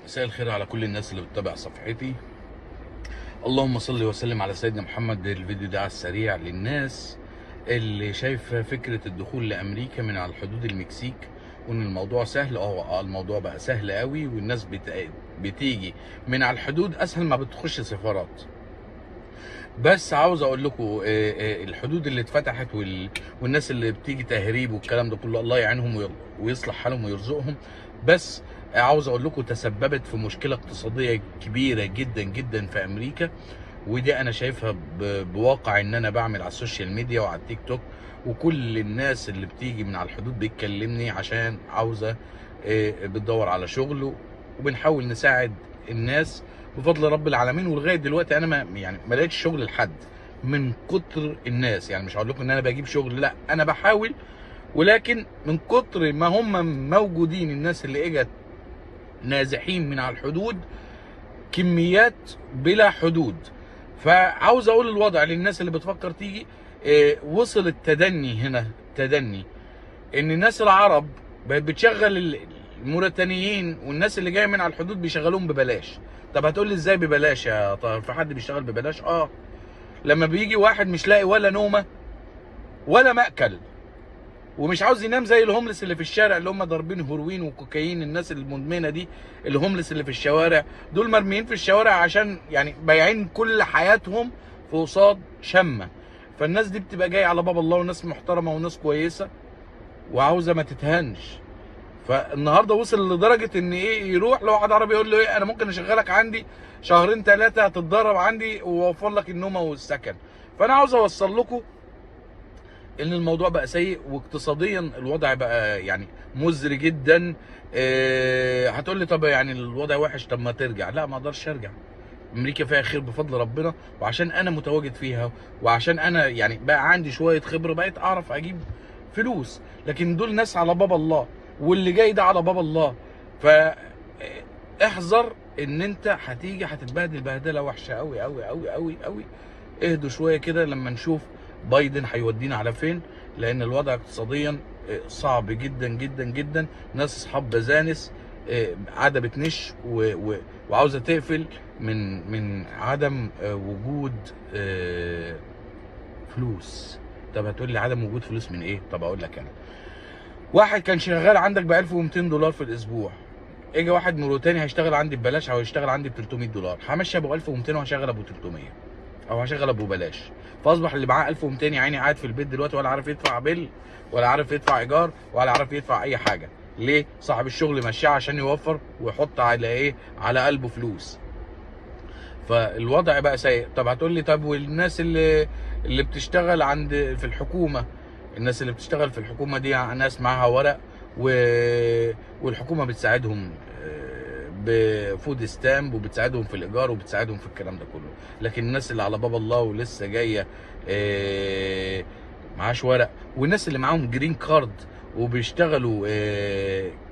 مساء الخير على كل الناس اللي بتتابع صفحتي. اللهم صل وسلم على سيدنا محمد. الفيديو ده على السريع للناس اللي شايفه فكره الدخول لامريكا من على الحدود المكسيك، وان الموضوع سهل. الموضوع بقى سهل قوي، والناس بتيجي من على الحدود اسهل ما بتخش سفارات. بس عاوز اقول لكم الحدود اللي اتفتحت والناس اللي بتيجي تهريب والكلام ده كله، الله يعينهم ويصلح حالهم ويرزقهم. بس عاوز اقول لكم تسببت في مشكله اقتصاديه كبيره جدا جدا في امريكا، ودي انا شايفها بواقع ان انا بعمل على السوشيال ميديا وعلى التيك توك، وكل الناس اللي بتيجي من على الحدود بتكلمني عشان عاوزه بتدور على شغل، وبنحاول نساعد الناس بفضل رب العالمين. ولغايه دلوقتي انا ما لقيتش شغل لحد من كتر الناس. يعني مش هقول لكم ان انا بجيب شغل، لا، انا بحاول، ولكن من كتر ما هم موجودين الناس اللي اجت نازحين من على الحدود كميات بلا حدود. فعاوز اقول الوضع للناس اللي بتفكر تيجي، وصل التدني هنا، تدني ان الناس العرب بقت بتشغل الموريتانيين، والناس اللي جايه من على الحدود بيشغلوهم ببلاش. طب هتقول لي ازاي ببلاش يا طاهر؟ في حد بيشتغل ببلاش؟ لما بيجي واحد مش لاقي ولا نومه ولا مأكل، ومش عاوز ينام زي الهوملس اللي في الشارع اللي هم ضاربين هيروين وكوكايين، الناس المدمنه دي، الهوملس اللي في الشوارع دول مرميين في الشوارع عشان يعني بايعين كل حياتهم في قصاد شمه. فالناس دي بتبقى جايه على باب الله، وناس محترمه وناس كويسه وعاوزه ما تتهنش. فالنهارده وصل لدرجه ان يروح لواحد عربي يقول له انا ممكن اشغلك عندي شهرين ثلاثه، هتتدرب عندي واوفر لك النومه والسكن. فانا عاوز اوصل لكم ان الموضوع بقى سيء، واقتصاديا الوضع بقى يعني مزري جدا. هتقول لي طب يعني الوضع وحش، طب ما ترجع. لا، ما اقدرش ارجع. امريكا فيها خير بفضل ربنا، وعشان انا متواجد فيها، وعشان انا يعني بقى عندي شويه خبره، بقيت اعرف اجيب فلوس. لكن دول ناس على باب الله، واللي جاي ده على باب الله. ف احذر ان انت هتيجي هتتبهدل بهدله وحشه قوي قوي قوي قوي قوي. اهدوا شويه كده لما نشوف بايدن هيودينا على فين، لان الوضع اقتصاديا صعب جدا جدا جدا. ناس اصحاب بزانس قاعده بتنش وعاوزه تقفل من عدم وجود فلوس. طب هتقول لي عدم وجود فلوس من ايه؟ طب اقول لك انا، واحد كان شغال عندك ب 1200 دولار في الاسبوع، اجى واحد موريتاني هيشتغل عندي ببلاش او هيشتغل عندي ب 300 دولار، همشي ابو 1200 وهشغل ابو 300 او هشغل ابو بلاش. فاصبح اللي معاه 1200 يا عيني قاعد في البيت دلوقتي، ولا عارف يدفع بيل، ولا عارف يدفع ايجار، ولا عارف يدفع اي حاجه. ليه؟ صاحب الشغل مشاه عشان يوفر ويحط على قلبه فلوس. فالوضع بقى سيء. طب هتقول لي طب والناس اللي بتشتغل في الحكومه، الناس اللي بتشتغل في الحكومه دي ناس معاها ورق والحكومه بتساعدهم بفود ستامب، وبتساعدهم في الايجار، وبتساعدهم في الكلام ده كله. لكن الناس اللي على باب الله ولسه جايه معاش ورق، والناس اللي معاهم جرين كارد وبيشتغلوا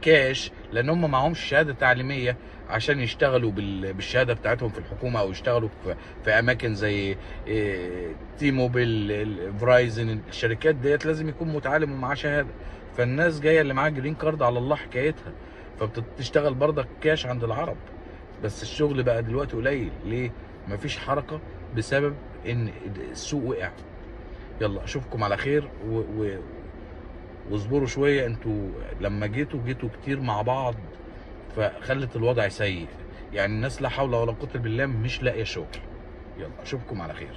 كاش، لان هم معهمش شهاده تعليميه عشان يشتغلوا بالشهاده بتاعتهم في الحكومه، او يشتغلوا في اماكن زي تي موبيل، فرايزن. الشركات ديت لازم يكون متعلم ومعاه شهاده. فالناس جايه اللي معاها جرين كارد على الله حكايتها، فبتشتغل برضك كاش عند العرب. بس الشغل بقى دلوقتي قليل. ليه؟ مفيش حركه بسبب ان السوق وقع. يلا اشوفكم على خير، واصبروا شويه. انتوا لما جيتوا كتير مع بعض، فخلت الوضع سيء. يعني الناس لا حول ولا قوه بالله مش لاقيه شغل. يلا اشوفكم على خير.